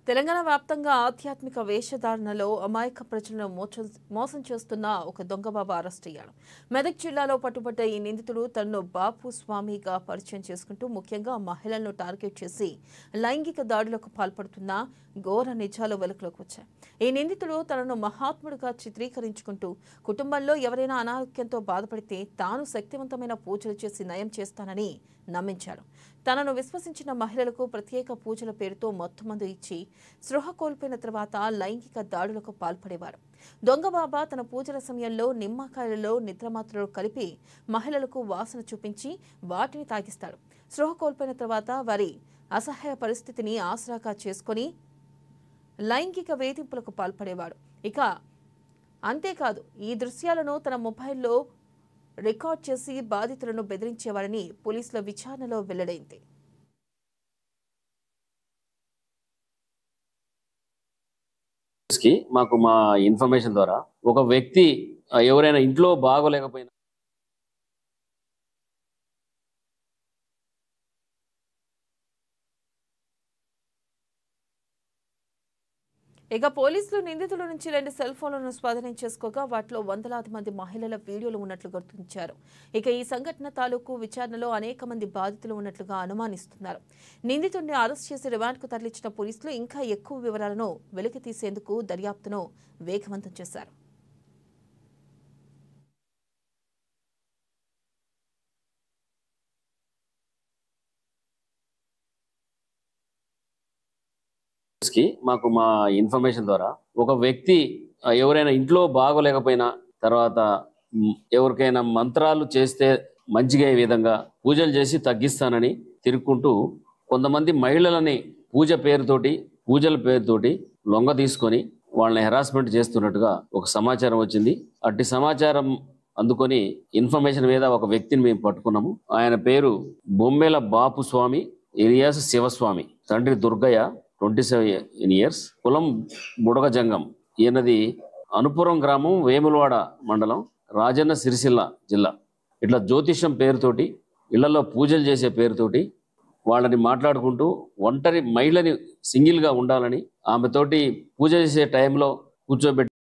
తెలంగాణ వ్యాప్తంగా ఆధ్యాత్మిక వేషధారణలో అమాయక ప్రజలను మోసం చేస్తున్న ఒక దొంగబాబా అరెస్ట్ అయ్యాడు. మెదక్ జిల్లాలో పట్టుబడ్డ ఈ నిందితుడు తనను బాపు స్వామిగా పరిచయం చేసుకుంటూ ముఖ్యంగా మహిళలను టార్గెట్ చేసి లైంగిక దాడులకు పాల్పడుతున్న ఘోర నిజాలు వెలుగులోకి వచ్చాయి. ఈ నిందితుడు తనను మహాత్ముడిగా చిత్రీకరించుకుంటూ కుటుంబంలో ఎవరైనా అనారోగ్యంతో బాధపడితే తాను శక్తివంతమైన పూజలు చేసి నయం చేస్తానని నమ్మించాడు. తనను విశ్వసించిన మహిళలకు ప్రత్యేక పూజల పేరుతో మొత్తమందు ఇచ్చి స్పృహ కోల్పోయిన తర్వాత లైంగిక దాడులకు పాల్పడేవారు. దొంగబాబా తన పూజల సమయంలో నిమ్మకాయలలో నిద్రమాత్రలు కలిపి మహిళలకు వాసన చూపించి వాటిని తాగిస్తాడు. స్పృహ కోల్పోయిన తర్వాత వారి అసహాయ పరిస్థితిని ఆసరాగా చేసుకుని లైంగిక వేధింపులకు పాల్పడేవాడు. ఇక అంతేకాదు, ఈ దృశ్యాలను తన మొబైల్లో రికార్డ్ చేసి బాధితులను బెదిరించేవారని పోలీసుల విచారణలో వెల్లడైంది. మాకు మా ఇన్ఫర్మేషన్ ద్వారా ఒక వ్యక్తి ఎవరైనా ఇంట్లో బాగోలేకపోయినా ఇక పోలీసులు నిందితుల నుంచి 2 సెల్ ఫోన్లను స్వాధీనం చేసుకోగా వాటిలో వందలాది మంది మహిళల వీడియోలు ఉన్నట్లు గుర్తించారు. ఇక ఈ సంఘటన తాలూకు విచారణలో అనేక మంది బాధితులు ఉన్నట్లుగా అనుమానిస్తున్నారు. నిందితుడిని అరెస్ట్ చేసి రిమాండ్కు తరలించిన పోలీసులు ఇంకా ఎక్కువ వివరాలను వెలికి తీసేందుకు దర్యాప్తును వేగవంతం చేశారు. మాకు మా ఇన్ఫర్మేషన్ ద్వారా ఒక వ్యక్తి ఎవరైనా ఇంట్లో బాగోలేకపోయినా తర్వాత ఎవరికైనా మంత్రాలు చేస్తే మంచిగా ఈ విధంగా పూజలు చేసి తగ్గిస్తానని తిరుక్కుంటూ కొంతమంది మహిళలని పూజల పేరుతోటి లొంగ తీసుకొని వాళ్ళని హెరాస్మెంట్ చేస్తున్నట్టుగా ఒక సమాచారం వచ్చింది. అట్టి సమాచారం అందుకొని ఇన్ఫర్మేషన్ మీద ఒక వ్యక్తిని మేము పట్టుకున్నాము. ఆయన పేరు బొమ్మెల బాపు స్వామి ఎలియాస్ శివస్వామి, తండ్రి దుర్గయ్య, 27 years, కులం బుడగజంగం. ఈయనది అనుపురం గ్రామం, వేములవాడ మండలం, రాజన్న సిరిసిల్ల జిల్లా. ఇట్లా జ్యోతిష్యం పేరుతోటి ఇళ్లలో పూజలు చేసే పేరుతోటి వాళ్ళని మాట్లాడుకుంటూ ఒంటరి మహిళని సింగిల్గా ఉండాలని ఆమెతోటి పూజ చేసే టైంలో కూర్చోబెట్టి